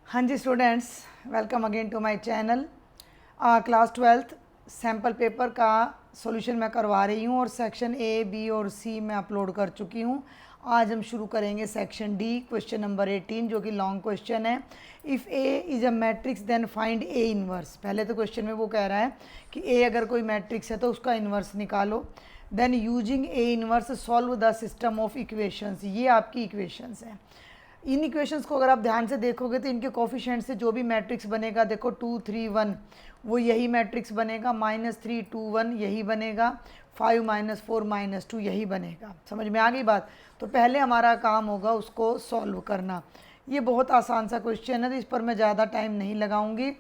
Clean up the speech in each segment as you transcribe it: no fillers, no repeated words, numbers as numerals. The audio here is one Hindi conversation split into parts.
हाँ जी students, welcome again to my channel. Class 12th sample paper का सॉल्यूशन मैं करवा रही हूँ और सेक्शन ए, बी और सी मैं अपलोड कर चुकी हूँ। आज हम शुरू करेंगे सेक्शन डी, क्वेश्चन नंबर 18, जो कि लॉन्ग क्वेश्चन है। If A is a matrix then find A inverse. पहले तो क्वेश्चन में वो कह रहा है कि ए अगर कोई मैट्रिक्स है तो उसका इन्वर्स निकालो। Then using A inverse solve the system of equations. ये आपकी इक्वेशंस हैं। इन इक्वेशंस को अगर आप ध्यान से देखोगे तो इनके कोफिशिएंट से जो भी मैट्रिक्स बनेगा, देखो 2 3 1 वो यही मैट्रिक्स बनेगा, -3 2 1 यही बनेगा, 5 -4 -2 यही बनेगा। समझ में आ गई बात? तो पहले हमारा काम होगा उसको सॉल्व करना। ये बहुत आसान सा क्वेश्चन है तो इस पर मैं ज़्यादा टाइम नहीं लगाऊंगी।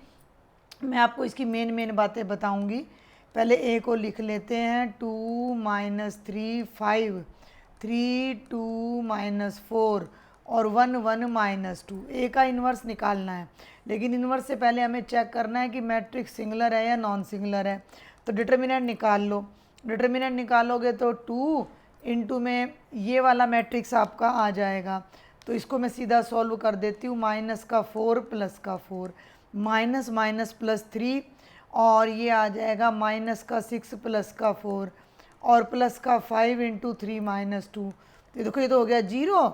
मैं आपको इसकी मेन बातें बताऊंगी। पहले ए को लिख लेते हैं, 2 -3 5 3 2 -4 और 1 1 -2। ए का इन्वर्स निकालना है, लेकिन इन्वर्स से पहले हमें चेक करना है कि मैट्रिक्स सिंगुलर है या नॉन सिंगुलर है। तो डिटर्मिनेंट निकाल लो। डिटर्मिनेंट निकालोगे तो 2 इंटू में ये वाला मैट्रिक्स आपका आ जाएगा। तो इसको मैं सीधा सॉल्व कर देती हूँ। -4 +4 माइनस माइनस +3 और ये आ जाएगा -6 +4 और +5 इंटू 3 -2। तो देखो ये तो हो गया 0।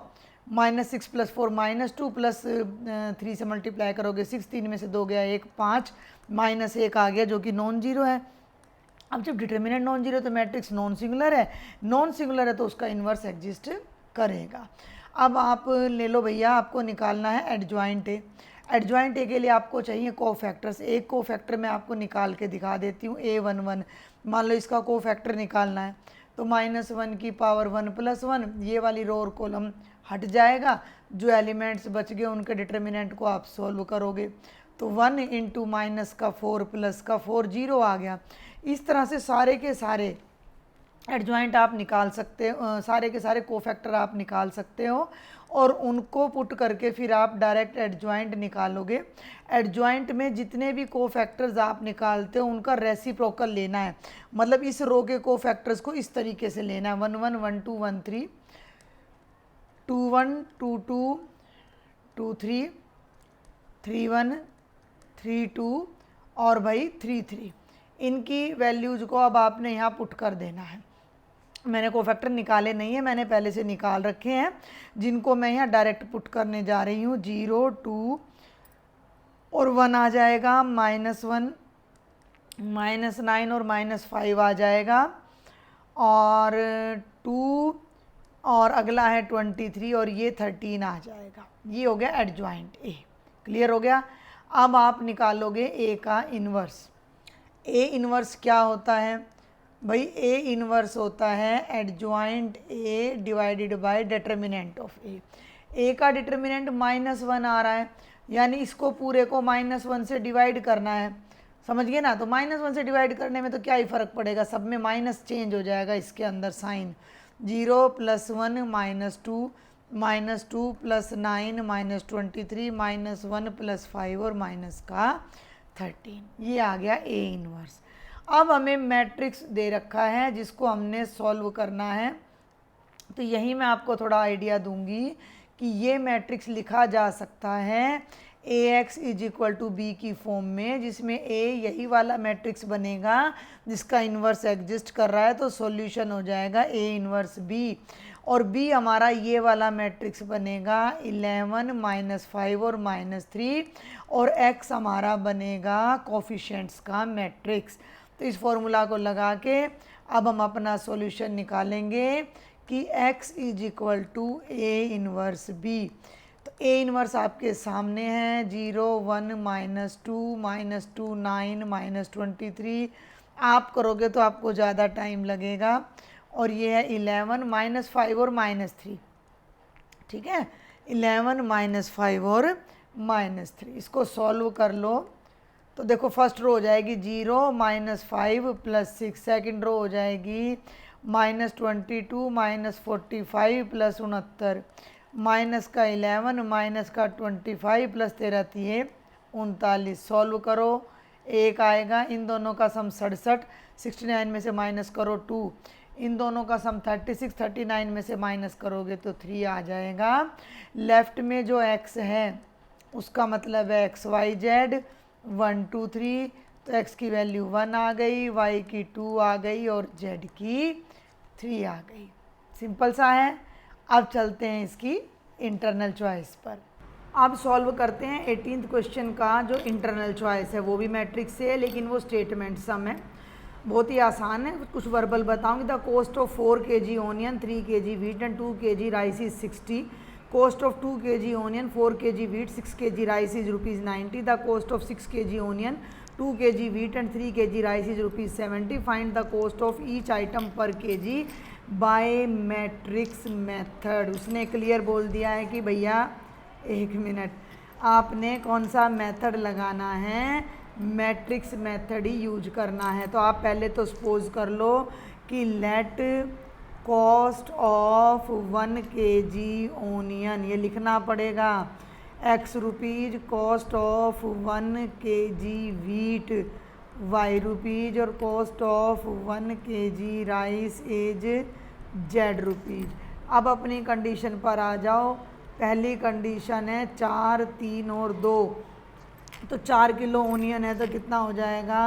-6 +4 -2 +3 से मल्टीप्लाई करोगे 6, 3 में से 2 गया 1, 5 -1 आ गया जो कि नॉन जीरो है। अब जब डिटर्मिनेंट नॉन जीरो तो मैट्रिक्स नॉन सिंगुलर है। नॉन सिंगुलर है तो उसका इन्वर्स एग्जिस्ट करेगा। अब आप ले लो भैया, आपको निकालना है एडजॉइंट ए। एडजॉइंट ए के लिए आपको चाहिए कोफैक्टर्स। एक कोफैक्टर मैं आपको निकाल के दिखा देती हूँ, A11। मान लो इसका कोफैक्टर निकालना है तो -1 की पावर 1 + 1, ये वाली रो और कॉलम हट जाएगा। जो एलिमेंट्स बच गए उनके डिटर्मिनेंट को आप सॉल्व करोगे तो 1 इंटू -4 +4 0 आ गया। इस तरह से सारे के सारे एडजॉइंट आप निकाल सकते हो, सारे के सारे कोफैक्टर आप निकाल सकते हो और उनको पुट करके फिर आप डायरेक्ट एडजॉइंट निकालोगे। एडजॉइंट में जितने भी कोफैक्टर्स आप निकालते हो उनका रेसिप्रोकल लेना है। मतलब इस रो के कोफैक्टर्स को इस तरीके से लेना है, 1 1 1 2 1 3 2 1 2 2 2 3 3 1 3 2 और भाई 3 3। इनकी वैल्यूज़ को अब आपने यहाँ पुट कर देना है। मैंने कोफैक्टर निकाले नहीं है, मैंने पहले से निकाल रखे हैं, जिनको मैं यहाँ डायरेक्ट पुट करने जा रही हूँ। 0 2 और 1 आ जाएगा, -1 -9 और -5 आ जाएगा और 2 और अगला है 23 और ये 13 आ जाएगा। ये हो गया एडजॉइंट ए। क्लियर हो गया? अब आप निकालोगे ए का इन्वर्स। ए इन्वर्स क्या होता है भाई? ए इन्वर्स होता है adjoint A divided by determinant of A. A का डिटर्मिनेंट -1 आ रहा है, यानी इसको पूरे को -1 से डिवाइड करना है। समझ गए ना? तो -1 से डिवाइड करने में तो क्या ही फ़र्क पड़ेगा, सब में माइनस चेंज हो जाएगा इसके अंदर साइन। 0 + 1 -2 -2 + 9 -23 -1 + 5 और -13। ये आ गया ए इन्वर्स। अब हमें मैट्रिक्स दे रखा है जिसको हमने सॉल्व करना है। तो यही मैं आपको थोड़ा आइडिया दूंगी कि ये मैट्रिक्स लिखा जा सकता है AX = B की फॉर्म में, जिसमें A यही वाला मैट्रिक्स बनेगा जिसका इन्वर्स एग्जिस्ट कर रहा है। तो सॉल्यूशन हो जाएगा A इन्वर्स B और B हमारा ये वाला मैट्रिक्स बनेगा 11 -5 और -3 और X हमारा बनेगा कोफिशिएंट्स का मैट्रिक्स। तो इस फॉर्मूला को लगा के अब हम अपना सॉल्यूशन निकालेंगे कि X = A इन्वर्स B। तो A इन्वर्स आपके सामने है, 0 1 -2 -2 9 -23। आप करोगे तो आपको ज़्यादा टाइम लगेगा। और ये है 11 -5 और -3। ठीक है, 11 -5 और -3। इसको सॉल्व कर लो तो देखो फर्स्ट रो हो जाएगी 0 -5 + 6, सेकेंड रो हो जाएगी -22 -45 + 69 माइनस का 11 माइनस का 25 + 13 39। सॉल्व करो, एक आएगा। इन दोनों का सम 67, 69 में से माइनस करो 2। इन दोनों का सम 36, 39 में से माइनस करोगे तो 3 आ जाएगा। लेफ्ट में जो x है उसका मतलब है एक्स वाई जेड 1 2 3, तो एक्स की वैल्यू 1 आ गई, वाई की 2 आ गई और जेड की 3 आ गई। सिंपल सा है। अब चलते हैं इसकी इंटरनल चॉइस पर। अब सॉल्व करते हैं 18th क्वेश्चन का जो इंटरनल चॉइस है, वो भी मैट्रिक्स से है लेकिन वो स्टेटमेंट सम है। बहुत ही आसान है, कुछ वर्बल बताऊंगी। The cost of 4 kg onion, 3 kg wheat and 2 kg rice is 60। Cost of 2 kg onion, 4 kg wheat, 6 kg rice is ₹90। The cost of 6 kg onion, 2 kg wheat and 3 kg rice is ₹70। Find the cost of each item पर kg बाय मैट्रिक्स मेथड। उसने क्लियर बोल दिया है कि भैया 1 मिनट, आपने कौन सा मेथड लगाना है, मैट्रिक्स मेथड ही यूज करना है। तो आप पहले तो सपोज कर लो कि let cost of 1 kg onion, ये लिखना पड़ेगा, x rupees cost of 1 kg wheat, y rupees और cost of 1 kg rice is z rupees. अब अपनी कंडीशन पर आ जाओ। पहली कंडीशन है 4, 3 और 2, तो 4 किलो ओनियन है तो कितना हो जाएगा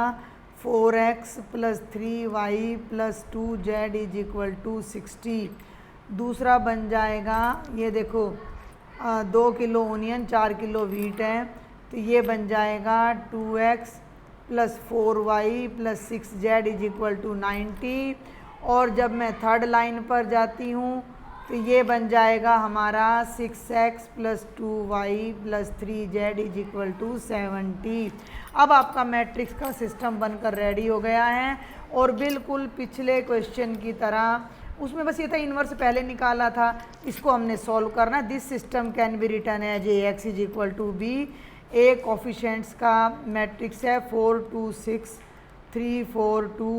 4x + 3y + 2z = 60। दूसरा बन जाएगा, ये देखो 2 किलो ओनियन 4 किलो वीट है तो ये बन जाएगा 2x + 4y + 6z = 90। और जब मैं थर्ड लाइन पर जाती हूँ तो ये बन जाएगा हमारा 6x + 2y + 3z = 70। अब आपका मैट्रिक्स का सिस्टम बनकर रेडी हो गया है और बिल्कुल पिछले क्वेश्चन की तरह, उसमें बस ये था इन्वर्स पहले निकाला था, इसको हमने सॉल्व करना। This system can be written as ax = b। A coefficients का मैट्रिक्स है 4 2 6 3 4 2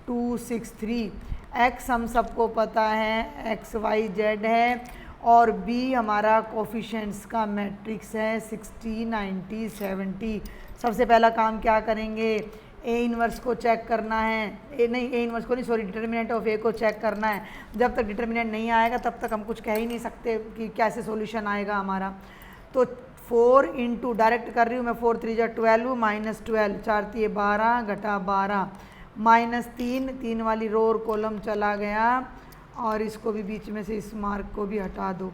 2 6 3। एक्स हम सबको पता है एक्स वाई जेड है और बी हमारा कोफिशिएंट्स का मैट्रिक्स है 60 90 70। सबसे पहला काम क्या करेंगे, ए इन्वर्स को चेक करना है, ए इन्वर्स को नहीं, सॉरी, डिटर्मिनेंट ऑफ ए को चेक करना है। जब तक डिटर्मिनेंट नहीं आएगा तब तक हम कुछ कह ही नहीं सकते कि कैसे सॉल्यूशन आएगा हमारा। तो 4 इंटू डायरेक्ट कर रही हूँ मैं, 4 3 जा 12 - 12, 4 3 12 घटा 12 -3, 3 वाली रो और कॉलम चला गया और इसको भी बीच में से इस मार्क को भी हटा दो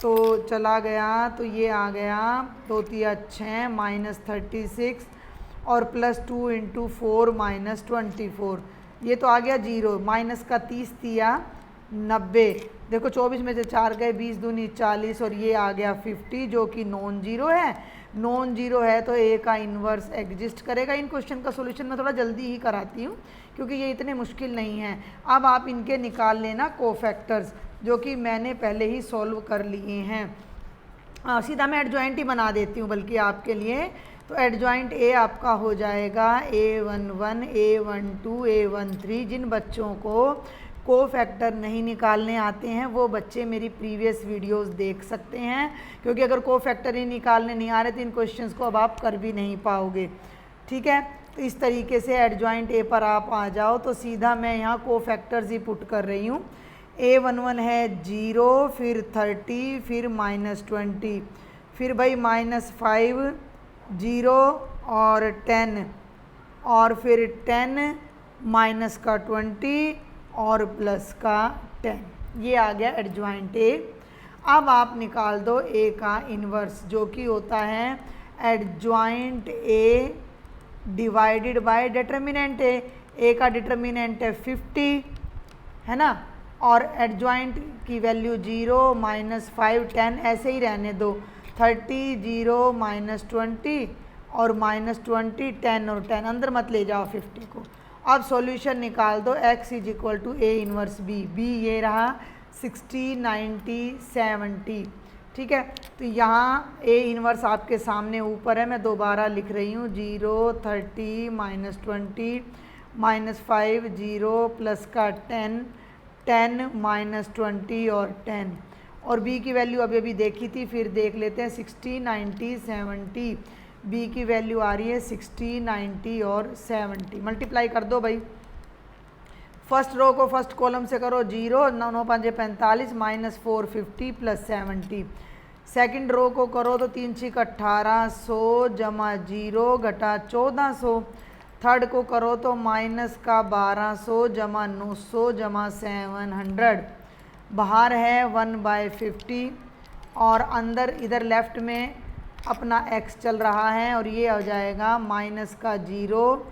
तो चला गया, तो ये आ गया 2 3 6 -36 और +2 इंटू 4 -24, ये तो आ गया 0। माइनस का 30 दिया 90, देखो 24 में से 4 गए 20 दूनी 40 और ये आ गया 50 जो कि नॉन जीरो है। नॉन जीरो है तो ए का इन्वर्स एग्जिस्ट करेगा। इन क्वेश्चन का सॉल्यूशन मैं थोड़ा जल्दी ही कराती हूँ क्योंकि ये इतने मुश्किल नहीं हैं। अब आप इनके निकाल लेना कोफैक्टर्स, जो कि मैंने पहले ही सॉल्व कर लिए हैं। सीधा मैं एडजॉइंट ही बना देती हूँ बल्कि आपके लिए। तो एडजॉइंट ए आपका हो जाएगा A11 A12 A13। जिन बच्चों को कोफैक्टर नहीं निकालने आते हैं वो बच्चे मेरी प्रीवियस वीडियोस देख सकते हैं, क्योंकि अगर कोफैक्टर ही निकालने नहीं आ रहे तो इन क्वेश्चंस को अब आप कर भी नहीं पाओगे। ठीक है, तो इस तरीके से एडजॉइंट ए पर आप आ जाओ तो सीधा मैं यहाँ कोफैक्टर्स ही पुट कर रही हूँ। A11 है 0, फिर 30, फिर -20, फिर भाई -5 0 और 10 और फिर 10 माइनस का 20 और प्लस का 10, ये आ गया एडजॉइंट ए। अब आप निकाल दो ए का इन्वर्स, जो कि होता है adjoint A divided by determinant A. A का डिटर्मिनेंट है 50 है ना, और एडजॉइंट की वैल्यू 0 -5 10 ऐसे ही रहने दो। 30 0 -20 और -20 10 और 10 अंदर मत ले जाओ 50 को। अब सॉल्यूशन निकाल दो, x = A inverse b। b ये रहा 60 90 70। ठीक है, तो यहाँ A इन्वर्स आपके सामने ऊपर है, मैं दोबारा लिख रही हूँ 0 30 -20 -5 0 प्लस का 10 10 -20 और 10। और b की वैल्यू अभी अभी देखी थी, फिर देख लेते हैं 60 90 70। b की वैल्यू आ रही है 60 90 और 70। मल्टीप्लाई कर दो भाई, फर्स्ट रो को फर्स्ट कॉलम से करो 0 9 9 5 45 -450 + 70। सेकंड रो को करो तो 3 6 1800 जमा 0 घटा 1400। थर्ड को करो तो माइनस का 1200 जमा 900 जमा 700। बाहर है 1/50 और अंदर इधर लेफ्ट में अपना x चल रहा है और ये हो जाएगा माइनस का 0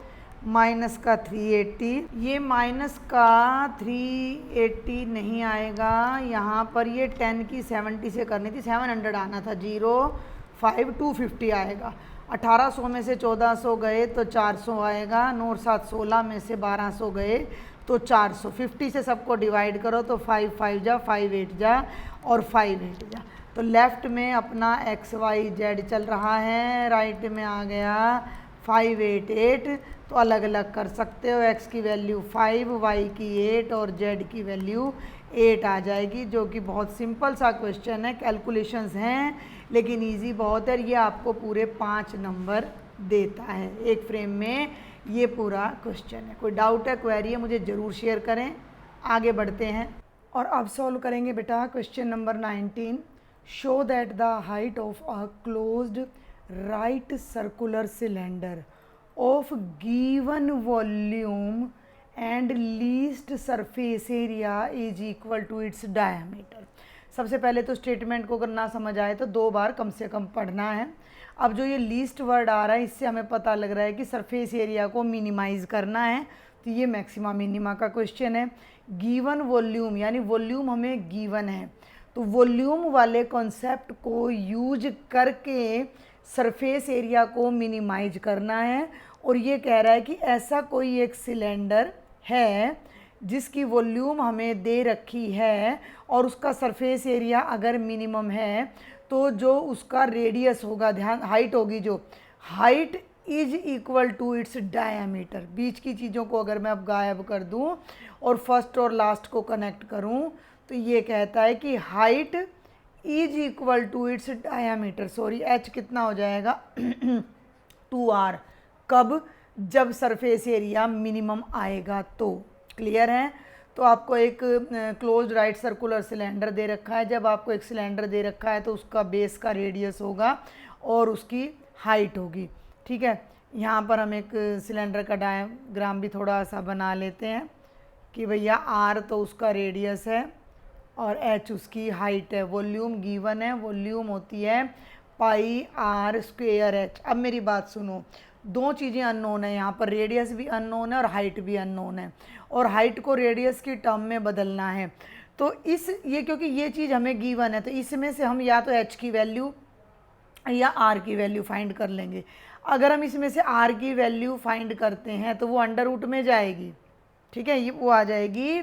माइनस का 380। ये माइनस का 380 नहीं आएगा, यहाँ पर ये 10 की 70 से करनी थी, 700 आना था, 0 5 250 आएगा। 1800 में से 1400 गए तो 400 आएगा, 9 और 7 16 में से 1200 गए तो 400। 50 से सबको डिवाइड करो तो 5 5 जा 5 8 जा और 5 8 जा। तो लेफ़्ट में अपना एक्स वाई जेड चल रहा है, राइट में आ गया 5 8 8। तो अलग अलग कर सकते हो, x की वैल्यू 5, y की 8 और z की वैल्यू 8 आ जाएगी, जो कि बहुत सिंपल सा क्वेश्चन है। कैलकुलेशंस हैं लेकिन इजी बहुत है। ये आपको पूरे 5 नंबर देता है एक फ्रेम में, ये पूरा क्वेश्चन है। कोई डाउट है, क्वेरी है, मुझे ज़रूर शेयर करें। आगे बढ़ते हैं और अब सॉल्व करेंगे बेटा question number 19। Show that the height of a closed right circular cylinder of given volume and least surface area is equal to its diameter। सबसे पहले तो स्टेटमेंट को अगर ना समझ आए तो 2 बार कम से कम पढ़ना है। अब जो ये लीस्ट वर्ड आ रहा है इससे हमें पता लग रहा है कि सरफेस एरिया को मिनिमाइज़ करना है, तो ये मैक्सिमा मिनिमा का क्वेश्चन है। गिवन वॉल्यूम यानी वॉल्यूम हमें गिवन है, तो वॉल्यूम वाले कॉन्सेप्ट को यूज करके सरफेस एरिया को मिनिमाइज करना है। और ये कह रहा है कि ऐसा कोई एक सिलेंडर है जिसकी वॉल्यूम हमें दे रखी है और उसका सरफेस एरिया अगर मिनिमम है तो जो उसका रेडियस होगा, ध्यान हाइट होगी, जो height is equal to its diameter. बीच की चीज़ों को अगर मैं अब गायब कर दूं और फर्स्ट और लास्ट को कनेक्ट करूं तो ये कहता है कि height is equal to its diameter. Sorry, H कितना हो जाएगा 2r। कब? जब सरफेस एरिया मिनिमम आएगा तो। क्लियर है? तो आपको एक क्लोज्ड राइट सर्कुलर सिलेंडर दे रखा है। जब आपको एक सिलेंडर दे रखा है तो उसका बेस का रेडियस होगा और उसकी हाइट होगी। ठीक है, यहाँ पर हम एक सिलेंडर का डायग्राम भी थोड़ा सा बना लेते हैं कि भैया r तो उसका रेडियस है और h उसकी हाइट है। वॉल्यूम गिवन है, वॉल्यूम होती है पाई r स्क्वेयर h। अब मेरी बात सुनो, 2 चीज़ें अननोन है यहाँ पर, रेडियस भी अननोन है और हाइट भी अननोन है, और हाइट को रेडियस की टर्म में बदलना है। तो क्योंकि ये चीज़ हमें गिवन है तो इसमें से हम या तो h की वैल्यू या r की वैल्यू फाइंड कर लेंगे। अगर हम इसमें से r की वैल्यू फाइंड करते हैं तो वो अंडर रूट में जाएगी। ठीक है, ये वो आ जाएगी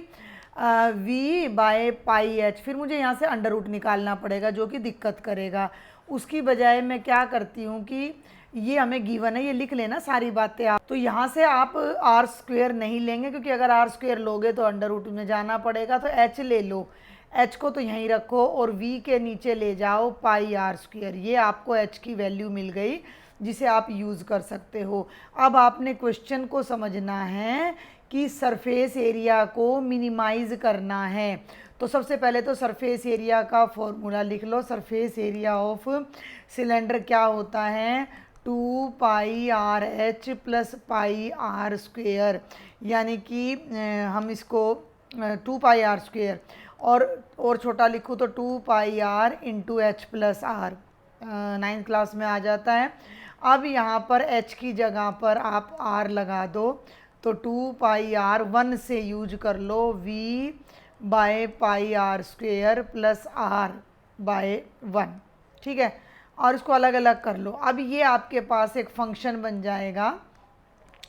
v/πh। फिर मुझे यहाँ से अंडर रूट निकालना पड़ेगा जो कि दिक्कत करेगा। उसकी बजाय मैं क्या करती हूँ कि ये हमें गिवन है, ये लिख लेना सारी बातें आप। तो यहाँ से आप r स्क्वेयर नहीं लेंगे क्योंकि अगर r स्क्वेयर लोगे तो अंडर रूट में जाना पड़ेगा, तो h ले लो। h को तो यहीं रखो और v के नीचे ले जाओ पाई r स्क्वेयर। ये आपको h की वैल्यू मिल गई जिसे आप यूज़ कर सकते हो। अब आपने क्वेश्चन को समझना है कि सरफेस एरिया को मिनिमाइज़ करना है। तो सबसे पहले तो सरफेस एरिया का फॉर्मूला लिख लो। सरफेस एरिया ऑफ सिलेंडर क्या होता है? 2πRh plus pi are square, यानी कि हम इसको 2πr स्क्वेयर और छोटा लिखूँ तो 2πr into H plus R. 9th class में आ जाता है। अब यहाँ पर h की जगह पर आप r लगा दो तो 2πr 1 से यूज कर लो, v/πr स्क्वेयर प्लस r/1। ठीक है, और इसको अलग अलग कर लो। अब ये आपके पास एक फंक्शन बन जाएगा।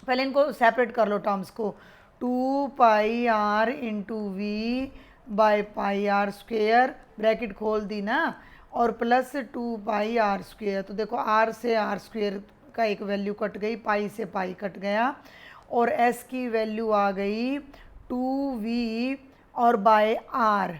पहले इनको सेपरेट कर लो टर्म्स को, 2πr into v/πr square, bracket खोल दी ना, और प्लस 2πr स्क्वेयर। तो देखो r से r स्क्वेयर का एक वैल्यू कट गई, पाई से पाई कट गया, और s की वैल्यू आ गई 2v और बाय r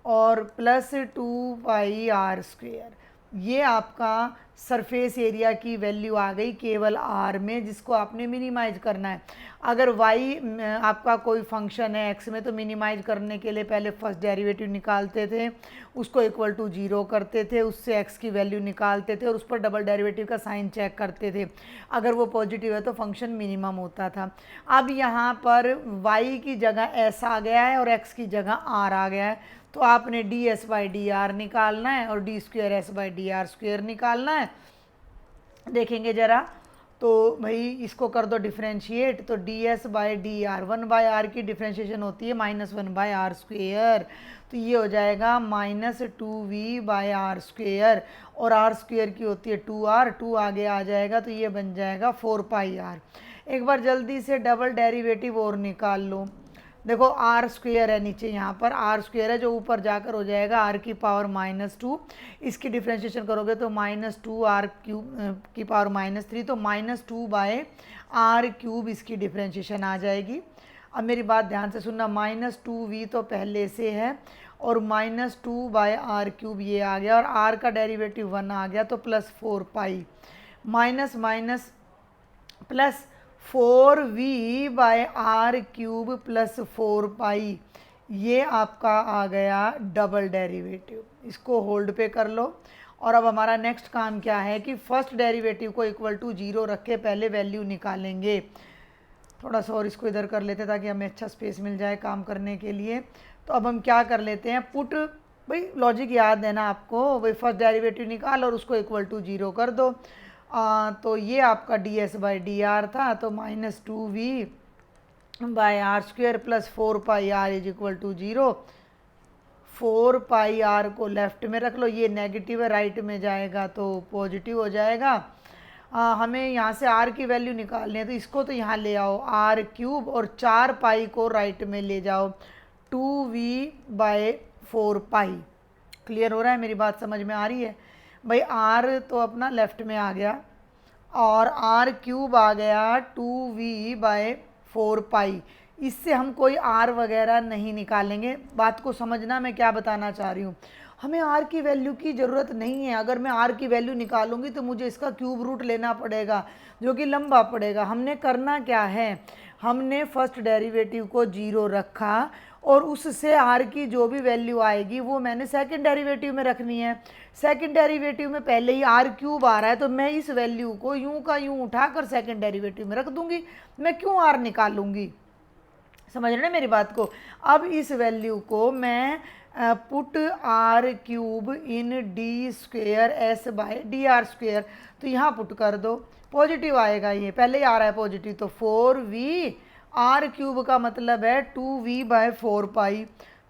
और प्लस 2πr स्क्वेयर। ये आपका सरफेस एरिया की वैल्यू आ गई केवल आर में, जिसको आपने मिनिमाइज करना है। अगर वाई आपका कोई फंक्शन है एक्स में, तो मिनिमाइज करने के लिए पहले फर्स्ट डेरिवेटिव निकालते थे, उसको इक्वल टू 0 करते थे, उससे एक्स की वैल्यू निकालते थे और उस पर डबल डेरिवेटिव का साइन चेक करते थे। अगर वो पॉजिटिव है तो फंक्शन मिनिमम होता था। अब यहाँ पर वाई की जगह एस आ गया है और एक्स की जगह आर आ गया है, तो आपने D S by D R निकालना है और D square S by D R square निकालना है। देखेंगे ज़रा, तो भाई इसको कर दो डिफ्रेंशिएट, तो D S by D R, 1/r की डिफ्रेंशिएशन होती है -1/r स्क्वेयर, तो ये हो जाएगा -2v/r स्क्वेयर, और r स्क्वेयर की होती है 2r, 2 आगे आ जाएगा तो ये बन जाएगा 4πr। एक बार जल्दी से डबल डेरिवेटिव और निकाल लो। देखो आर स्क्वेयर है नीचे, यहाँ पर आर स्क्वेयर है जो ऊपर जाकर हो जाएगा आर की पावर -2, इसकी डिफ्रेंशिएशन करोगे तो -2r क्यूब की पावर -3, तो -2/r³ इसकी डिफ्रेंशिएशन आ जाएगी। अब मेरी बात ध्यान से सुनना, -2v तो पहले से है और -2/r³ ये आ गया, और r का डेरिवेटिव 1 आ गया, तो +4π minus minus plus 4v/r³ plus 4π, ये आपका आ गया डबल डेरिवेटिव। इसको होल्ड पे कर लो। और अब हमारा नेक्स्ट काम क्या है कि फर्स्ट डेरिवेटिव को इक्वल टू 0 रख के पहले वैल्यू निकालेंगे। थोड़ा सा और इसको इधर कर लेते हैं ताकि हमें अच्छा स्पेस मिल जाए काम करने के लिए। तो अब हम क्या कर लेते हैं, पुट, भाई लॉजिक याद है ना आपको, भाई फर्स्ट डेरिवेटिव निकाल और उसको इक्वल टू 0 कर दो। तो ये आपका D S by D R था, तो -2v/r² plus 4πr is equal to 0। 4πr को लेफ्ट में रख लो, ये नेगेटिव है, राइट में जाएगा तो पॉजिटिव हो जाएगा। हमें यहाँ से r की वैल्यू निकालनी है, तो इसको तो यहाँ ले आओ r³ और 4π को राइट में ले जाओ, 2v/4π। क्लियर हो रहा है, मेरी बात समझ में आ रही है? भाई r तो अपना लेफ्ट में आ गया और r³ आ गया 2v/4π। इससे हम कोई r वगैरह नहीं निकालेंगे। बात को समझना मैं क्या बताना चाह रही हूँ, हमें r की वैल्यू की ज़रूरत नहीं है। अगर मैं r की वैल्यू निकालूंगी तो मुझे इसका क्यूब रूट लेना पड़ेगा जो कि लंबा पड़ेगा। हमने करना क्या है, हमने फर्स्ट डेरिवेटिव को 0 रखा और उससे r की जो भी वैल्यू आएगी वो मैंने सेकंड डेरिवेटिव में रखनी है। सेकंड डेरिवेटिव में पहले ही r³ आ रहा है, तो मैं इस वैल्यू को यूं का यूं उठाकर सेकंड डेरिवेटिव में रख दूंगी। मैं क्यों r निकालूंगी, समझ रहे हैं मेरी बात को? अब इस वैल्यू को मैं put r³ in D square S by D R square, तो यहाँ पुट कर दो, पॉजिटिव आएगा, ये पहले ही आ रहा है पॉजिटिव, तो 4v, r³ का मतलब है 2v/4π,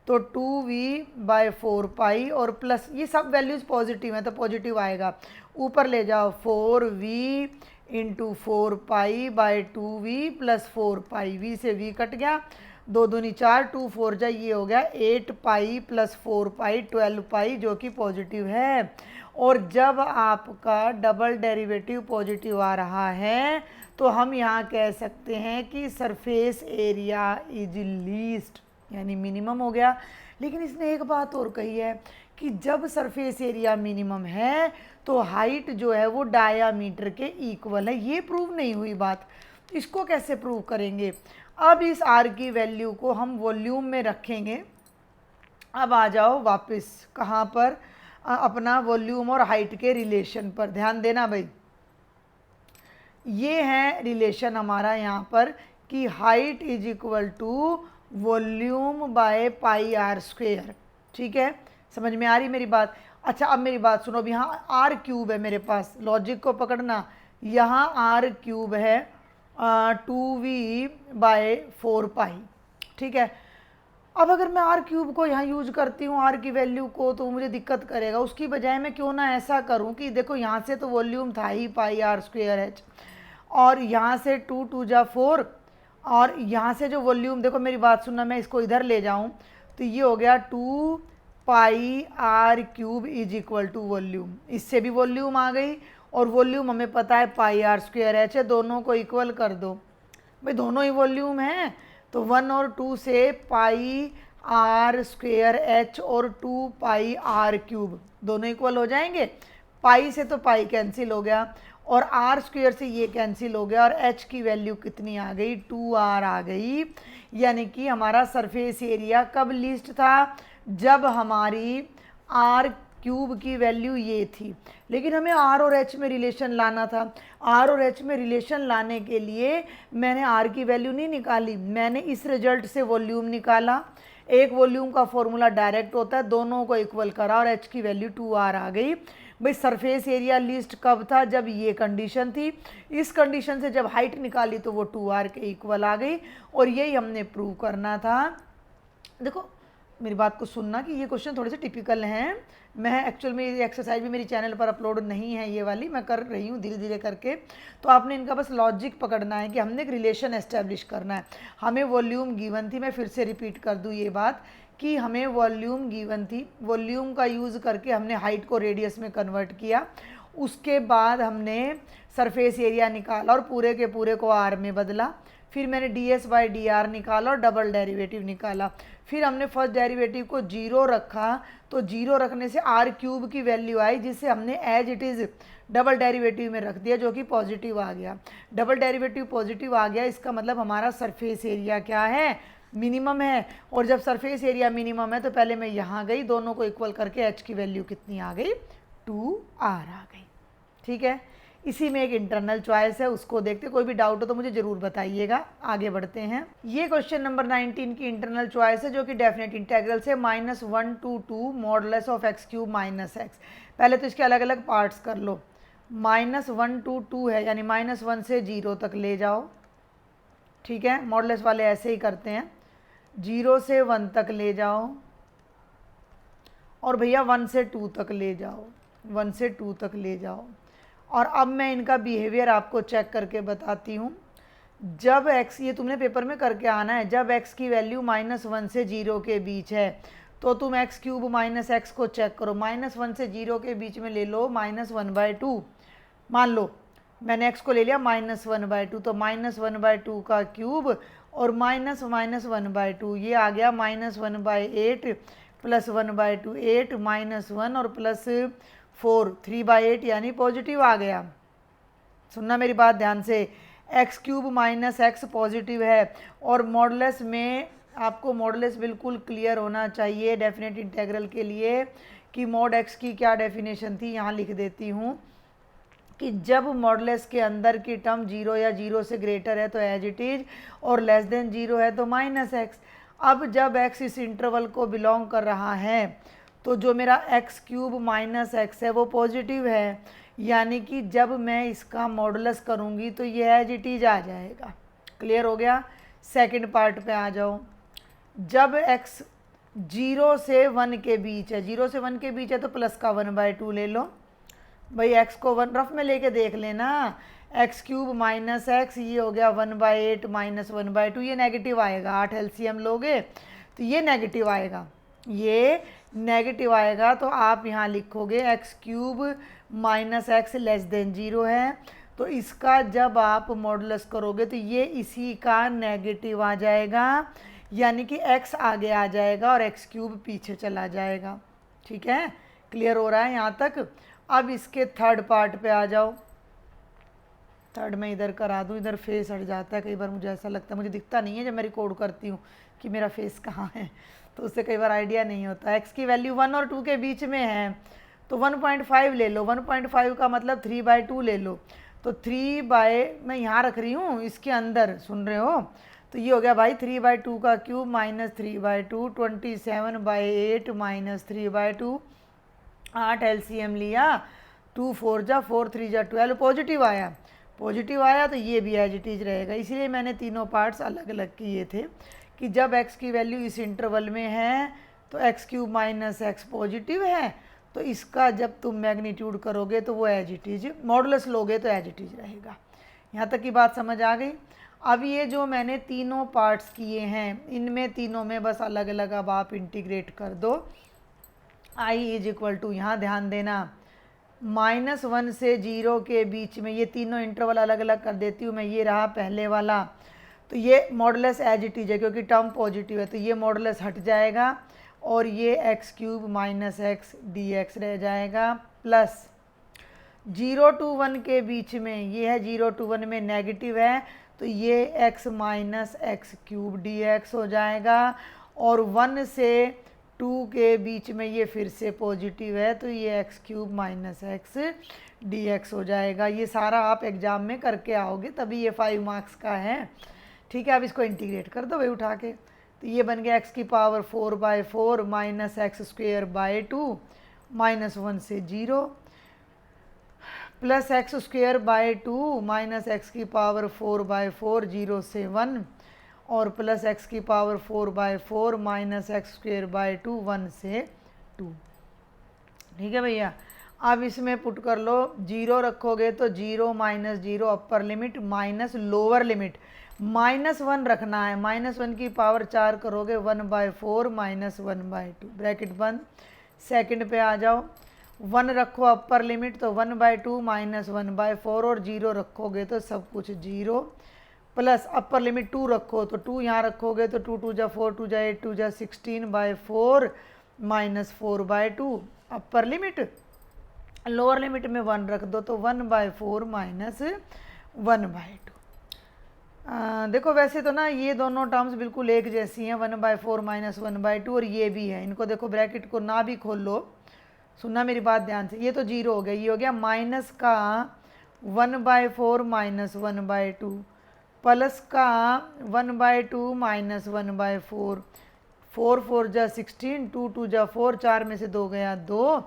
तो 2v/4π और प्लस ये सब वैल्यूज़ पॉजिटिव हैं तो पॉजिटिव आएगा। ऊपर ले जाओ 4v into 4π/2v plus 4π, v से v कट गया, 2 दूनी 4, 2 4 जा, ये हो गया 8π प्लस 4π 12π जो कि पॉजिटिव है। और जब आपका डबल डेरिवेटिव पॉजिटिव आ रहा है तो हम यहाँ कह सकते हैं कि सरफेस एरिया इज लीस्ट, यानी मिनिमम हो गया। लेकिन इसने एक बात और कही है कि जब सरफेस एरिया मिनिमम है तो हाइट जो है वो डायामीटर के इक्वल है। ये प्रूव नहीं हुई बात, इसको कैसे प्रूव करेंगे? अब इस r की वैल्यू को हम वॉल्यूम में रखेंगे। अब आ जाओ वापस कहाँ पर, अपना वॉल्यूम और हाइट के रिलेशन पर ध्यान देना भाई। ये है रिलेशन हमारा यहाँ पर कि height is equal to volume by πr²। ठीक है, समझ में आ रही मेरी बात? अच्छा अब मेरी बात सुनो, अब यहाँ r³ है मेरे पास, लॉजिक को पकड़ना, यहाँ r³ है 2v/4π। ठीक है, अब अगर मैं r³ को यहाँ यूज करती हूँ r की वैल्यू को तो मुझे दिक्कत करेगा। उसकी बजाय मैं क्यों ना ऐसा करूँ कि देखो यहाँ से तो वॉल्यूम था ही πr²h, और यहाँ से 2 2 जा 4, और यहाँ से जो वॉल्यूम, देखो मेरी बात सुनना, मैं इसको इधर ले जाऊँ तो ये हो गया 2πr³ is equal to volume. इससे भी वॉल्यूम आ गई और वॉल्यूम हमें पता है πr²h है, दोनों को इक्वल कर दो भाई, दोनों ही वॉल्यूम हैं तो 1 और 2 से πr² h और 2πr³ दोनों इक्वल हो जाएंगे। पाई से तो पाई कैंसिल हो गया और आर स्क्वायर से ये कैंसिल हो गया और एच की वैल्यू कितनी आ गई, 2r आ गई। यानी कि हमारा सरफेस एरिया कब लीस्ट था, जब हमारी आर क्यूब की वैल्यू ये थी। लेकिन हमें आर और एच में रिलेशन लाना था। आर और एच में रिलेशन लाने के लिए मैंने आर की वैल्यू नहीं निकाली, मैंने इस रिजल्ट से वॉल्यूम निकाला। एक वॉल्यूम का फॉर्मूला डायरेक्ट होता है, दोनों को इक्वल करा और एच की वैल्यू 2r आ गई। भाई सरफेस एरिया लिस्ट कब था, जब ये कंडीशन थी। इस कंडीशन से जब हाइट निकाली तो वो 2r के इक्वल आ गई और यही हमने प्रूव करना था। देखो मेरी बात को सुनना कि ये क्वेश्चन थोड़े से टिपिकल हैं। मैं एक्चुअल में ये एक्सरसाइज भी मेरी चैनल पर अपलोड नहीं है, ये वाली मैं कर रही हूँ धीरे धीरे करके। तो आपने इनका बस लॉजिक पकड़ना है कि हमने एक रिलेशन एस्टेब्लिश करना है। हमें वॉल्यूम गिवन थी, मैं फिर से रिपीट कर दूँ ये बात कि हमें वॉल्यूम गिवन थी, वॉल्यूम का यूज़ करके हमने हाइट को रेडियस में कन्वर्ट किया। उसके बाद हमने सरफेस एरिया निकाला और पूरे के पूरे को आर में बदला। फिर मैंने ds/dr निकाला और डबल डेरिवेटिव निकाला। फिर हमने फर्स्ट डेरिवेटिव को 0 रखा, तो 0 रखने से आर क्यूब की वैल्यू आई, जिसे हमने as it is double derivative में रख दिया, जो कि पॉजिटिव आ गया। डबल डेरिवेटिव पॉजिटिव आ गया, इसका मतलब हमारा सरफेस एरिया क्या है, मिनिमम है। और जब सरफेस एरिया मिनिमम है तो पहले मैं यहाँ गई, दोनों को इक्वल करके एच की वैल्यू कितनी आ गई, 2r आ गई। ठीक है, इसी में एक इंटरनल चॉइस है, उसको देखते। कोई भी डाउट हो तो मुझे ज़रूर बताइएगा। आगे बढ़ते हैं। ये क्वेश्चन नंबर 19 की इंटरनल चॉइस है, जो कि डेफिनेट इंटीग्रल से -1 to 2 modulus of x³ - x। पहले तो इसके अलग अलग पार्ट्स कर लो। -1 to 2 है, यानी -1 से 0 तक ले जाओ। ठीक है, मॉडुलस वाले ऐसे ही करते हैं, 0 से 1 तक ले जाओ और भैया 1 से 2 तक ले जाओ, 1 से 2 तक ले जाओ। और अब मैं इनका बिहेवियर आपको चेक करके बताती हूँ। जब x, ये तुमने पेपर में करके आना है, जब x की वैल्यू -1 से 0 के बीच है तो तुम x³ - x को चेक करो। -1 से 0 के बीच में ले लो -1/2। मान लो मैंने x को ले लिया -1/2, तो -1/2 का क्यूब और -1/2 ये आ गया -1/8 + 1/2, 8 -1 और +4, 3/8 यानी पॉजिटिव आ गया। सुनना मेरी बात ध्यान से, x³ - x पॉजिटिव है। और मॉडुलस में आपको मॉडुलस बिल्कुल क्लियर होना चाहिए डेफिनेट इंटीग्रल के लिए कि मॉड x की क्या डेफिनेशन थी। यहाँ लिख देती हूँ कि जब मॉडुलस के अंदर की टर्म 0 या 0 से ग्रेटर है तो एज इट इज, और लेस देन 0 है तो -x। अब जब x इस इंटरवल को बिलोंग कर रहा है तो जो मेरा x³ - x है वो पॉजिटिव है, यानी कि जब मैं इसका मॉडुलस करूँगी तो ये एज इट इज आ जाएगा। क्लियर हो गया। सेकंड पार्ट पे आ जाओ। जब x 0 से 1 के बीच है, 0 से 1 के बीच है तो प्लस का 1/2 ले लो। भाई x को 1 रफ में लेके देख लेना, x³ - x ये हो गया 1/8 - 1/2, ये नेगेटिव आएगा। 8 LCM लोगे तो ये नेगेटिव आएगा, ये नेगेटिव आएगा। तो आप यहाँ लिखोगे x³ - x लेस देन 0 है, तो इसका जब आप मॉडुलस करोगे तो ये इसी का नेगेटिव आ जाएगा, यानी कि x आगे आ जाएगा और x³ पीछे चला जाएगा। ठीक है, क्लियर हो रहा है यहाँ तक। अब इसके थर्ड पार्ट पे आ जाओ। थर्ड में इधर करा दूँ, इधर फेस हट जाता है कई बार, मुझे ऐसा लगता है, मुझे दिखता नहीं है जब मैं रिकॉर्ड करती हूँ कि मेरा फेस कहाँ है, तो उससे कई बार आइडिया नहीं होता। x की वैल्यू 1 और 2 के बीच में है तो 1.5 ले लो। 1.5 का मतलब 3/2 ले लो, तो 3 मैं यहाँ रख रही हूँ इसके अंदर, सुन रहे हो, तो ये हो गया भाई 3/2 का क्यूब -3/2, 27/8 -3/2, 8 LCM लिया, 2 4 जा 4 3 जा 12, पॉजिटिव आया। पॉजिटिव आया तो ये भी एज इट इज रहेगा। इसीलिए मैंने तीनों पार्ट्स अलग अलग किए थे कि जब x की वैल्यू इस इंटरवल में है तो x³ - x पॉजिटिव है, तो इसका जब तुम मैग्नीट्यूड करोगे तो वो एज इट इज, मॉडुलस लोगे तो एज इट इज रहेगा। यहाँ तक की बात समझ आ गई। अब ये जो मैंने तीनों पार्ट्स किए हैं, इनमें तीनों में बस अलग अलग अब आप इंटीग्रेट कर दो। i = यहाँ ध्यान देना, -1 से 0 के बीच में, ये तीनों इंटरवल अलग अलग कर देती हूँ मैं। ये रहा पहले वाला, तो ये मॉडुलस एज इट इज है क्योंकि टर्म पॉजिटिव है, तो ये मॉडुलस हट जाएगा और ये x³ - x dx रह जाएगा, प्लस 0 to 1 के बीच में ये है, 0 to 1 में नेगेटिव है तो ये x minus x cube D x हो जाएगा, और 1 से 2 के बीच में ये फिर से पॉजिटिव है तो ये x cube minus x D x हो जाएगा। ये सारा आप एग्ज़ाम में करके आओगे तभी ये 5 मार्क्स का है। ठीक है, अब इसको इंटीग्रेट कर दो भाई उठा के, तो ये बन गया x की power 4/4 minus x square by 2 minus 1 से 0 plus x square by 2 minus x की पावर 4/4 0 से 1 और प्लस एक्स की power 4/4 minus x square by 2 1 से 2। ठीक है भैया, अब इसमें पुट कर लो, 0 रखोगे तो 0 minus 0 upper limit minus lower limit -1 रखना है, -1 की पावर 4 करोगे 1/4 माइनस 1/2 ब्रैकेट बंद। सेकंड पे आ जाओ, 1 रखो अपर लिमिट तो 1/2 माइनस 1/4 और 0 रखोगे तो सब कुछ 0 प्लस अपर लिमिट 2 रखो तो 2 यहाँ रखोगे तो 2 2 जा 4 2 जा 8 2 जा 16/4 minus 4/2 upper limit. Lower limit में 1 रख दो तो 1/4 माइनस 1/2। देखो वैसे तो ना ये दोनों टर्म्स बिल्कुल एक जैसी हैं, 1/4 माइनस 1/2 और ये भी है। इनको देखो ब्रैकेट को ना भी खोल लो, सुनना मेरी बात ध्यान से, ये तो 0 हो गया, ये हो गया माइनस का 1/4 माइनस 1/2 प्लस का 1/2 माइनस 1/4 4 4 जा 16 2 2 जा 4 4 में से 2 गया 2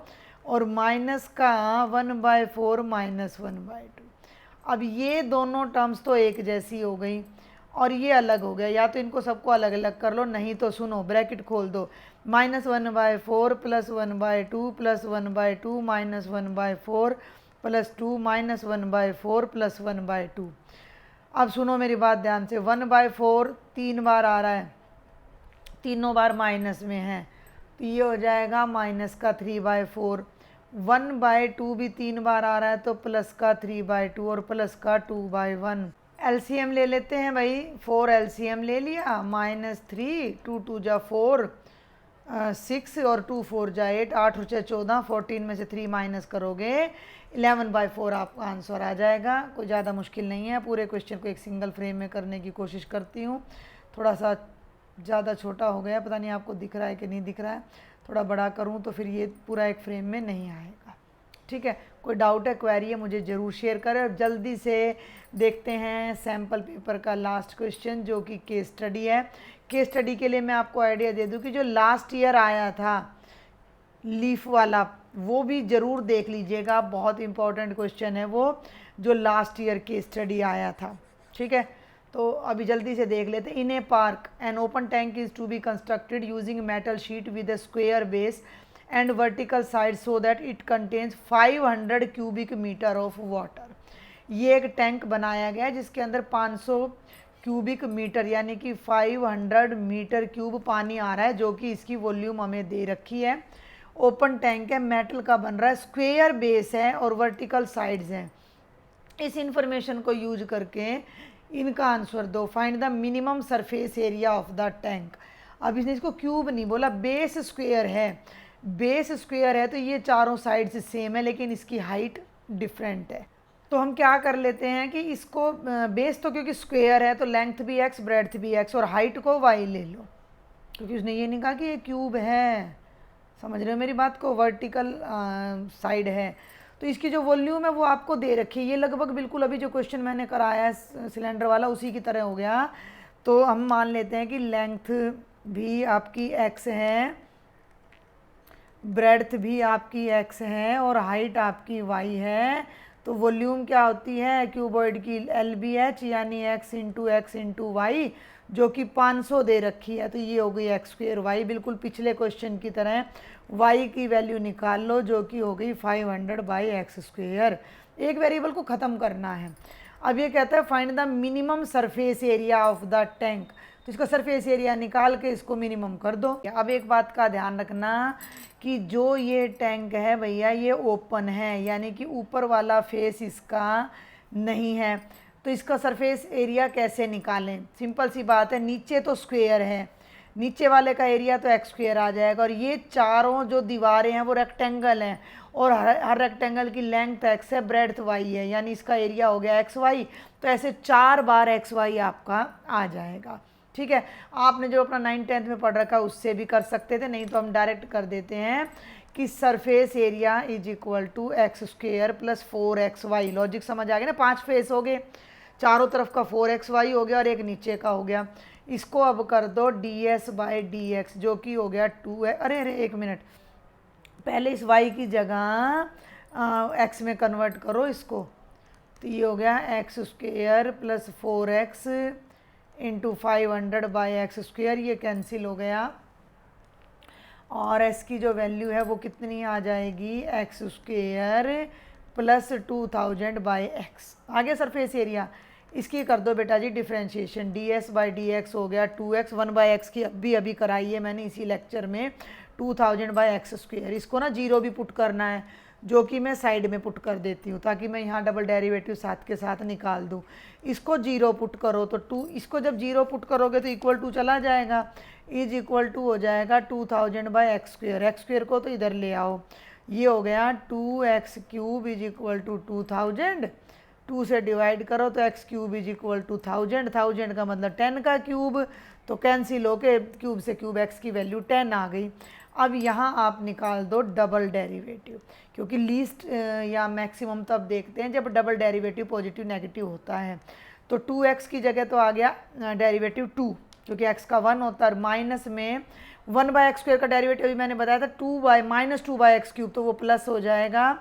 और माइनस का 1/4 माइनस 1/2। अब ये दोनों टर्म्स तो एक जैसी हो गई और ये अलग हो गया, या तो इनको सबको अलग अलग कर लो, नहीं तो सुनो ब्रैकेट खोल दो, -1/4 plus 1/2 plus 1/2 minus 1/4 plus 2 minus 1/4 plus 1/2। अब सुनो मेरी बात ध्यान से, 1/4 3 बार आ रहा है, तीनों बार माइनस में है तो ये हो जाएगा माइनस का 3/4। 1/2 भी 3 बार आ रहा है तो प्लस का 3/2 और प्लस का 2/1। एलसीएम ले लेते हैं भाई, 4 एलसीएम ले लिया, -3 2 2 जा 4 6 और 2 4 जा 8 8 और 6 14 14 में से 3 माइनस करोगे 11/4 आपका आंसर आ जाएगा। कोई ज़्यादा मुश्किल नहीं है, पूरे क्वेश्चन को एक सिंगल फ्रेम में करने की कोशिश करती हूँ। थोड़ा सा ज़्यादा छोटा हो गया, पता नहीं आपको दिख रहा है कि नहीं दिख रहा है, थोड़ा बड़ा करूँ तो फिर ये पूरा एक फ्रेम में नहीं आएगा। ठीक है, कोई डाउट है, क्वेरी है, मुझे ज़रूर शेयर करें। और जल्दी से देखते हैं सैम्पल पेपर का लास्ट क्वेश्चन जो कि केस स्टडी है। केस स्टडी के लिए मैं आपको आइडिया दे दूं कि जो लास्ट ईयर आया था लीफ वाला वो भी ज़रूर देख लीजिएगा, बहुत इंपॉर्टेंट क्वेश्चन है वो, जो लास्ट ईयर केस स्टडी आया था। ठीक है, तो अभी जल्दी से देख लेते हैं। In a park an open tank is to be constructed using metal sheet with a square base and vertical side so that it contains 500 cubic metre of water. ये एक टैंक बनाया गया है जिसके अंदर 500 क्यूबिक मीटर यानी कि 500 मीटर क्यूब पानी आ रहा है, जो कि इसकी वॉल्यूम हमें दे रखी है। ओपन टैंक है, मेटल का बन रहा है, स्क्वेयर बेस है और वर्टिकल साइड्स हैं। इस इंफॉर्मेशन को यूज करके इनका आंसर दो, find the minimum surface area of the tank. अब इसने इसको क्यूब नहीं बोला, बेस स्क्वेयर है, बेस स्क्वेयर है तो ये चारों साइड से सेम है लेकिन इसकी हाइट डिफरेंट है। तो हम क्या कर लेते हैं कि इसको बेस तो क्योंकि स्क्वेयर है तो लेंथ भी x ब्रेड्थ भी x और हाइट को y ले लो, क्योंकि उसने ये नहीं कहा कि ये क्यूब है, समझ रहे हो मेरी बात को, वर्टिकल साइड है। तो इसकी जो वॉल्यूम है वो आपको दे रखी है, ये लगभग बिल्कुल अभी जो क्वेश्चन मैंने कराया है सिलेंडर वाला उसी की तरह हो गया। तो हम मान लेते हैं कि लेंथ भी आपकी x है, ब्रेड्थ भी आपकी x है और हाइट आपकी y है। तो वॉल्यूम क्या होती है क्यूबॉइड की, LBH यानी x इंटू वाई, जो कि 500 दे रखी है। तो ये हो गई x²y, बिल्कुल पिछले क्वेश्चन की तरह y की वैल्यू निकाल लो जो कि हो गई 500/x²। एक वेरिएबल को ख़त्म करना है। अब ये कहता है find the minimum surface area of the tank, तो इसका सरफेस एरिया निकाल के इसको मिनिमम कर दो। अब एक बात का ध्यान रखना कि जो ये टैंक है भैया ये ओपन है, यानी कि ऊपर वाला फेस इसका नहीं है। तो इसका सरफेस एरिया कैसे निकालें, सिंपल सी बात है, नीचे तो स्क्वेयर है नीचे वाले का एरिया तो एक्स स्क्वायर आ जाएगा। और ये चारों जो दीवारें हैं वो रेक्टेंगल हैं और हर रेक्टेंगल की लेंथ एक्स है, ब्रेड्थ वाई है, यानी इसका एरिया हो गया एक्स वाई। तो ऐसे 4 बार एक्स वाई आपका आ जाएगा। ठीक है, आपने जो अपना 9th-10th में पढ़ रखा उससे भी कर सकते थे, नहीं तो हम डायरेक्ट कर देते हैं कि surface area is equal to X square plus 4xy। लॉजिक समझ आ गया ना, 5 फेस हो गए, चारों तरफ का 4xy हो गया और एक नीचे का हो गया। इसको अब कर दो ds/dx जो कि हो गया 2 है। अरे अरे एक मिनट, पहले इस y की जगह x में कन्वर्ट करो इसको। तो ये हो गया x square plus 4x into 500/x²। ये कैंसिल हो गया और s की जो वैल्यू है वो कितनी आ जाएगी, एक्स स्क्वेयर प्लस 2000/x। आगे सरफेस एरिया इसकी कर दो बेटा जी डिफ्रेंशिएशन, ds/dx हो गया 2x, 1/x की अभी कराई है मैंने इसी लेक्चर में, 2000/x²। इसको ना जीरो भी पुट करना है, जो कि मैं साइड में पुट कर देती हूँ ताकि मैं यहाँ डबल डेरिवेटिव साथ के साथ निकाल दूँ। इसको जीरो पुट करो तो 2, इसको जब जीरो पुट करोगे तो इक्वल टू चला जाएगा, इज इक्वल टू हो जाएगा 2000/x²। x² को तो इधर ले आओ, ये हो गया 2x³ इज इक्वल टू 2000। 2 से डिवाइड करो तो x³ इज इक्वल टू 1000। 1000 का मतलब 10 का क्यूब, तो कैंसिल होके क्यूब से क्यूब x की वैल्यू 10 आ गई। अब यहाँ आप निकाल दो डबल डेरिवेटिव, क्योंकि लीस्ट या मैक्सिमम तब देखते हैं जब डबल डेरिवेटिव पॉजिटिव नेगेटिव होता है। तो 2x की जगह तो आ गया डेरिवेटिव 2, क्योंकि x का 1 होता है, माइनस में 1/x² का डेरिवेटिव भी मैंने बताया था -2/x³, तो वो प्लस हो जाएगा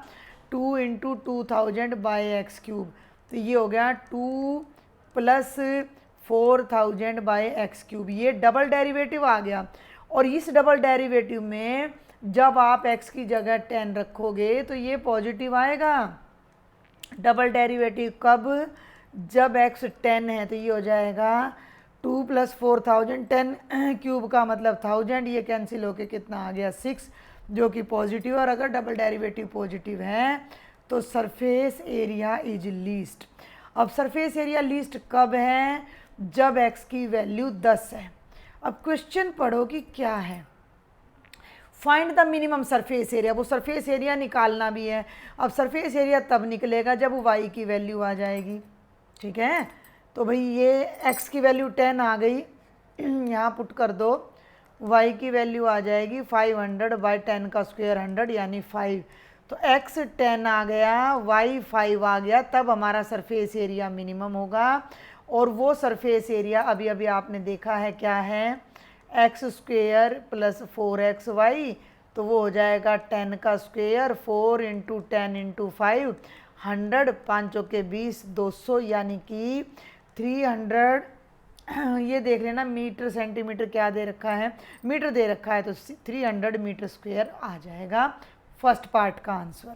2 इंटू 2000/x³। तो ये हो गया 2 प्लस 4000/x³। ये डबल डेरिवेटिव आ गया। और इस डबल डेरिवेटिव में जब आप x की जगह 10 रखोगे तो ये पॉजिटिव आएगा। डबल डेरिवेटिव कब, जब x 10 है, तो ये हो जाएगा 2 प्लस 4000, 10 क्यूब का मतलब 1000, ये कैंसिल होके कितना आ गया 6, जो कि पॉजिटिव। और अगर डबल डेरिवेटिव पॉजिटिव है तो सरफेस एरिया इज लीस्ट। अब सरफेस एरिया लीस्ट कब है, जब x की वैल्यू 10 है। अब क्वेश्चन पढ़ो कि क्या है, find the minimum surface area, वो सरफेस एरिया निकालना भी है। अब सरफेस एरिया तब निकलेगा जब y की वैल्यू आ जाएगी। ठीक है, तो भाई ये x की वैल्यू 10 आ गई, यहाँ पुट कर दो, y की वैल्यू आ जाएगी 500/10 का स्क्वायर 100 यानी 5। तो x 10 आ गया, y 5 आ गया, तब हमारा सरफेस एरिया मिनिमम होगा। और वो सरफेस एरिया अभी अभी आपने देखा है क्या है, x² प्लस 4xy, तो वो हो जाएगा 10 का स्क्वायर, 4 इंटू 10 इंटू 5, 100, 5 चौके 20, 200, यानी कि 300। ये देख लेना मीटर सेंटीमीटर क्या दे रखा है, मीटर दे रखा है, तो 300 मीटर स्क्वायर आ जाएगा फर्स्ट पार्ट का आंसर।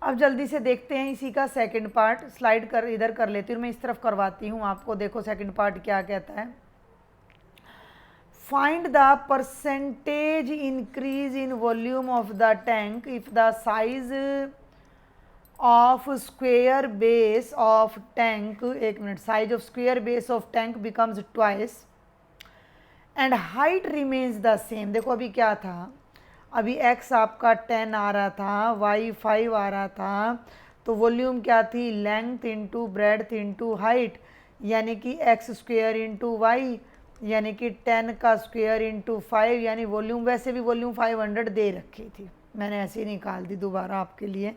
अब जल्दी से देखते हैं इसी का सेकंड पार्ट, स्लाइड कर इधर कर लेती हूँ, मैं इस तरफ करवाती हूँ आपको। देखो सेकंड पार्ट क्या कहता है, find the percentage increase in volume of the tank if the size of square base of tank, एक minute, size of square base of tank becomes twice and height remains the same. देखो अभी क्या था, अभी x आपका 10 आ रहा था, y 5 आ रहा था, तो वॉल्यूम क्या थी, length into breadth into height, यानी कि x² इंटू वाई, यानी कि 10 का स्क्वायर इंटू 5, यानी वॉल्यूम, वैसे भी वॉल्यूम 500 दे रखी थी, मैंने ऐसे ही निकाल दी दोबारा आपके लिए।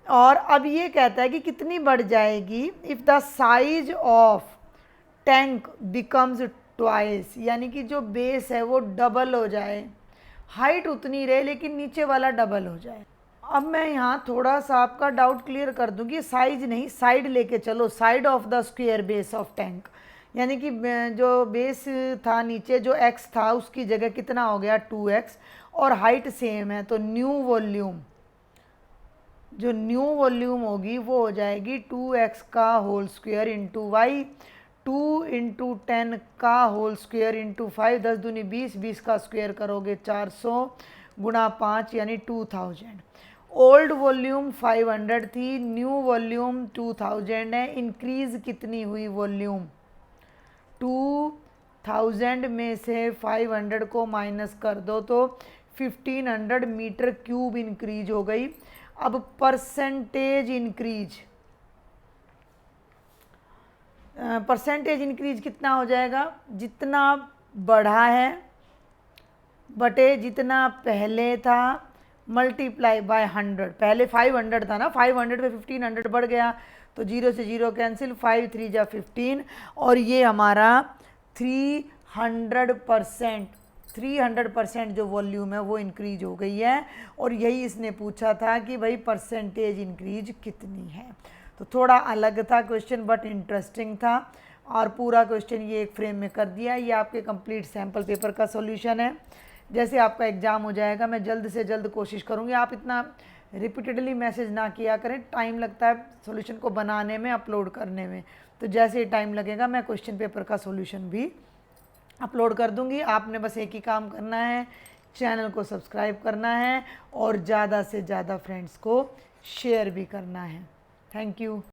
और अब ये कहता है कि कितनी बढ़ जाएगी, if the size of tank becomes twice, यानी कि जो बेस है वो डबल हो जाए, हाइट उतनी रहे लेकिन नीचे वाला डबल हो जाए। अब मैं यहाँ थोड़ा सा आपका डाउट क्लियर कर दूँगी, साइज नहीं साइड लेके चलो, side of the square base of tank, यानी कि जो बेस था नीचे जो x था उसकी जगह कितना हो गया 2x, और हाइट सेम है, तो न्यू वॉल्यूम, जो न्यू वॉल्यूम होगी वो हो जाएगी 2x का whole square into Y, 2 into 10 का होल स्क्वायर इंटू 5, 10 दूनी 20, 20 का स्क्वायर करोगे 400 गुणा 5 यानी 2000। ओल्ड वॉल्यूम 500 थी, न्यू वॉल्यूम 2000 है, इंक्रीज कितनी हुई वॉल्यूम 2 1000 में से 500 को माइनस कर दो तो 1500 मीटर क्यूब इंक्रीज हो गई। अब परसेंटेज इंक्रीज कितना हो जाएगा, जितना बढ़ा है बटे जितना पहले था मल्टीप्लाई बाय 100। पहले 500 था ना, 500 पे 1500 बढ़ गया तो 0 से 0 कैंसिल, 5 3 जा 15 और ये हमारा 300% जो वॉल्यूम है वो इंक्रीज हो गई है। और यही इसने पूछा था कि भाई परसेंटेज इंक्रीज कितनी है। तो थोड़ा अलग था क्वेश्चन बट इंटरेस्टिंग था और पूरा क्वेश्चन ये एक फ्रेम में कर दिया। ये आपके कंप्लीट सैम्पल पेपर का सॉल्यूशन है। जैसे आपका एग्ज़ाम हो जाएगा मैं जल्द से जल्द कोशिश करूँगी, आप इतना रिपीटेडली मैसेज ना किया करें, टाइम लगता है सॉल्यूशन को बनाने में, अपलोड करने में। तो जैसे ही टाइम लगेगा मैं क्वेश्चन पेपर का सॉल्यूशन भी अपलोड कर दूंगी। आपने बस एक ही काम करना है, चैनल को सब्सक्राइब करना है और ज़्यादा से ज़्यादा फ्रेंड्स को शेयर भी करना है। Thank you.